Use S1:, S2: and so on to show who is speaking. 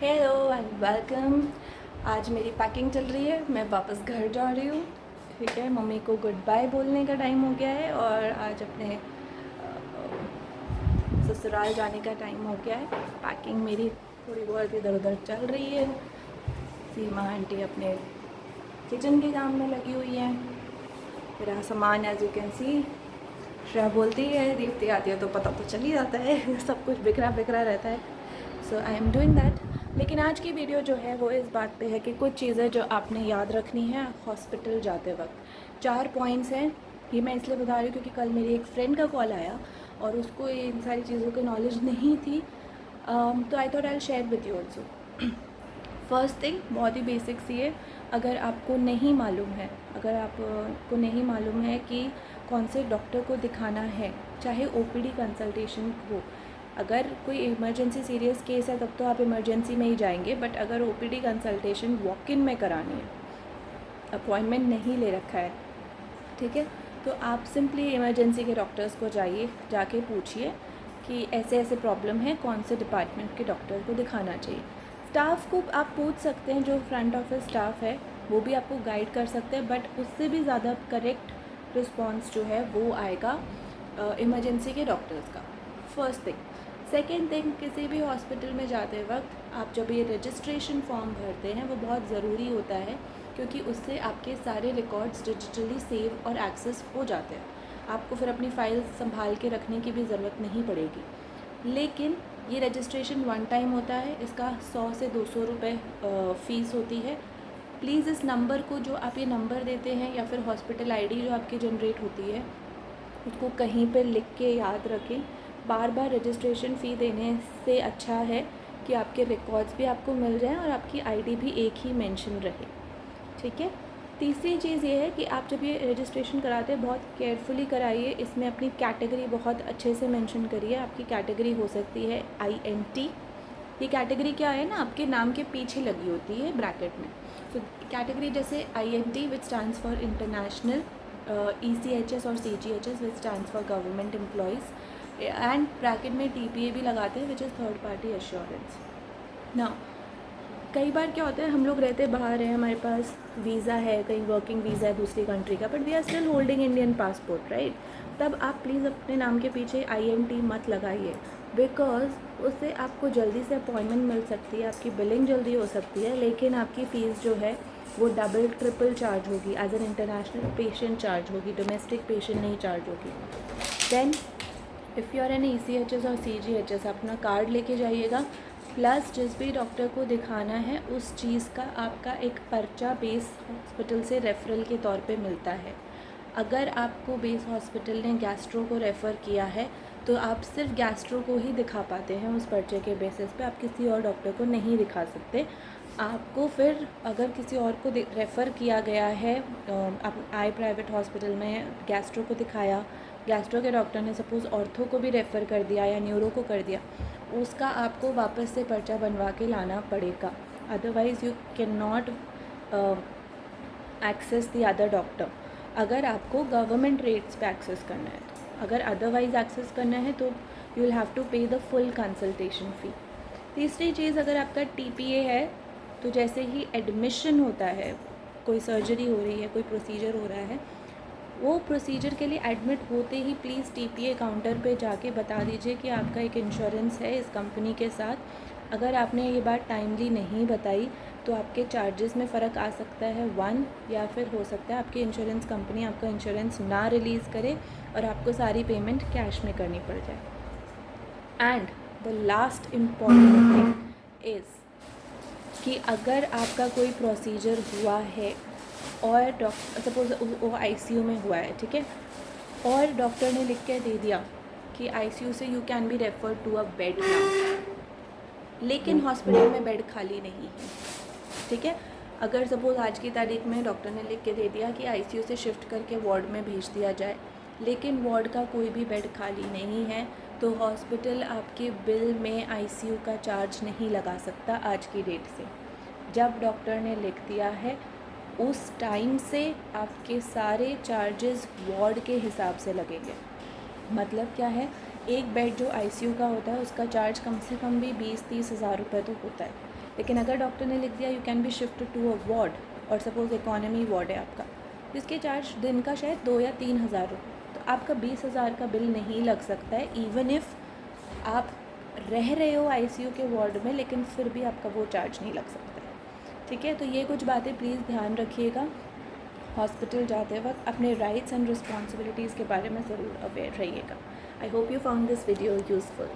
S1: Hello and welcome. आज मेरी packing चल रही है, मैं वापस घर जा रही हूँ। ठीक है, मम्मी को गुड बाय बोलने का टाइम हो गया है और आज अपने ससुराल जाने का टाइम हो गया है। पैकिंग मेरी थोड़ी बहुत इधर उधर चल रही है। सीमा आंटी अपने किचन के काम में लगी हुई है। मेरा सामान as you can see, Shreya बोलती है दीप्ति आती है तो पता तो चल ही जाता है सब कुछ बिखरा बिखरा रहता है। सो आई एम डूइंग दैट। लेकिन आज की वीडियो जो है वो इस बात पे है कि कुछ चीज़ें जो आपने याद रखनी है हॉस्पिटल जाते वक्त। 4 पॉइंट्स हैं। ये मैं इसलिए बता रही हूँ क्योंकि कल मेरी एक फ्रेंड का कॉल आया और उसको इन सारी चीज़ों की नॉलेज नहीं थी। तो I thought I share with you also. First thing बहुत ही बेसिक सी है। अगर आपको नहीं मालूम है, अगर आपको नहीं मालूम है कि कौन से डॉक्टर को दिखाना है, चाहे ओपीडी कंसल्टेशन हो। अगर कोई इमरजेंसी सीरियस केस है तब तो आप इमरजेंसी में ही जाएंगे, बट अगर ओपीडी कंसल्टेशन वॉक इन में करानी है, अपॉइंटमेंट नहीं ले रखा है, ठीक है, तो आप सिंपली इमरजेंसी के डॉक्टर्स को जाके पूछिए कि ऐसे ऐसे प्रॉब्लम है, कौन से डिपार्टमेंट के डॉक्टर को दिखाना चाहिए। स्टाफ को आप पूछ सकते हैं, जो फ्रंट ऑफिस स्टाफ है वो भी आपको गाइड कर सकते हैं, बट उससे भी ज़्यादा करेक्ट रिस्पॉन्स जो है वो आएगा इमरजेंसी के डॉक्टर्स का। First thing. सेकेंड थिंग, किसी भी हॉस्पिटल में जाते वक्त आप जब ये रजिस्ट्रेशन फॉर्म भरते हैं वो बहुत ज़रूरी होता है, क्योंकि उससे आपके सारे रिकॉर्ड्स डिजिटली सेव और एक्सेस हो जाते हैं। आपको फिर अपनी फ़ाइल संभाल के रखने की भी ज़रूरत नहीं पड़ेगी। लेकिन ये रजिस्ट्रेशन वन टाइम होता है, इसका 100 से 200 रुपये फ़ीस होती है। प्लीज़ इस नंबर को, जो आप ये नंबर देते हैं या फिर हॉस्पिटल आईडी जो आपकी जनरेट होती है, उसको कहीं पर लिख के याद रखें। बार बार रजिस्ट्रेशन फ़ी देने से अच्छा है कि आपके रिकॉर्ड्स भी आपको मिल जाएं और आपकी आईडी भी एक ही मेंशन रहे। ठीक है। तीसरी चीज़ ये है कि आप जब ये रजिस्ट्रेशन कराते हैं बहुत केयरफुली कराइए। इसमें अपनी कैटेगरी बहुत अच्छे से मेंशन करिए। आपकी कैटेगरी हो सकती है INT। ये कैटेगरी क्या है ना, आपके नाम के पीछे लगी होती है ब्रैकेट में। तो कैटेगरी जैसे INT which stands for international, ECHS और CGHS which stands for government employees, and bracket में TPA भी लगाते हैं which is third party assurance. ना कई बार क्या होता है, हम लोग रहते बाहर हैं, हमारे पास वीज़ा है, कहीं वर्किंग वीज़ा है दूसरी कंट्री का, but we are still holding Indian passport, right. तब आप प्लीज़ अपने नाम के पीछे INT मत लगाइए, बिकॉज उससे आपको जल्दी से अपॉइंटमेंट मिल सकती है, आपकी बिलिंग जल्दी हो सकती है, लेकिन आपकी फ़ीस जो है वो डबल ट्रिपल चार्ज होगी। As an international patient charge होगी, डोमेस्टिक पेशेंट नहीं चार्ज होगी। Then if you are an ECHS और CGHS, अपना कार्ड लेके जाइएगा, प्लस जिस भी डॉक्टर को दिखाना है उस चीज़ का आपका एक पर्चा बेस हॉस्पिटल से रेफरल के तौर पे मिलता है। अगर आपको बेस हॉस्पिटल ने गैस्ट्रो को रेफ़र किया है तो आप सिर्फ गैस्ट्रो को ही दिखा पाते हैं उस पर्चे के बेसिस पे, आप किसी और डॉक्टर को नहीं दिखा सकते। आपको फिर अगर किसी और को रेफ़र किया गया है, आप आई प्राइवेट हॉस्पिटल में गैस्ट्रो को दिखाया, गैस्ट्रो के डॉक्टर ने सपोज़ ऑर्थो को भी रेफ़र कर दिया या न्यूरो को कर दिया, उसका आपको वापस से पर्चा बनवा के लाना पड़ेगा। Otherwise you can not access the other doctor, अगर आपको गवर्नमेंट रेट्स पे एक्सेस करना है तो। अगर अदरवाइज़ एक्सेस करना है तो यू विल हैव टू पे द फुल कंसल्टेशन फ़ी। तीसरी चीज़, अगर आपका TPA है तो जैसे ही एडमिशन होता है, कोई सर्जरी हो रही है, कोई प्रोसीजर हो रहा है, वो प्रोसीजर के लिए एडमिट होते ही प्लीज़ TPA काउंटर पे जाके बता दीजिए कि आपका एक इंश्योरेंस है इस कंपनी के साथ। अगर आपने ये बात टाइमली नहीं बताई तो आपके चार्जेस में फ़र्क आ सकता है 1, या फिर हो सकता है आपकी इंश्योरेंस कंपनी आपका इंश्योरेंस ना रिलीज़ करे और आपको सारी पेमेंट कैश में करनी पड़ जाए। And the last important thing is कि अगर आपका कोई प्रोसीजर हुआ है और डॉक्टर सपोज वो ICU में हुआ है, ठीक है, और डॉक्टर ने लिख के दे दिया कि ICU से you can be referred to a bed now, लेकिन हॉस्पिटल में बेड खाली नहीं है, ठीक है। अगर सपोज़ आज की तारीख में डॉक्टर ने लिख के दे दिया कि ICU से शिफ्ट करके वार्ड में भेज दिया जाए, लेकिन वार्ड का कोई भी बेड खाली नहीं है, तो हॉस्पिटल आपके बिल में ICU का चार्ज नहीं लगा सकता आज की डेट से। जब डॉक्टर ने लिख दिया है उस टाइम से आपके सारे चार्जेस वार्ड के हिसाब से लगेंगे। मतलब क्या है, एक बेड जो ICU का होता है उसका चार्ज कम से कम भी 20-30 हज़ार रुपये तो होता है, लेकिन अगर डॉक्टर ने लिख दिया you can be shifted to a ward, और सपोज़ इकोनॉमी वार्ड है आपका, जिसके चार्ज दिन का शायद 2 या 3 हज़ार रुपये, तो आपका 20,000 का बिल नहीं लग सकता है, इवन इफ़ आप रह रहे हो आईसीयू के वार्ड में, लेकिन फिर भी आपका वो चार्ज नहीं लग सकता है। ठीक है, तो ये कुछ बातें प्लीज़ ध्यान रखिएगा। हॉस्पिटल जाते वक्त अपने राइट्स एंड रिस्पॉन्सिबिलिटीज़ के बारे में ज़रूर अवेयर रहिएगा। I hope you found this video useful.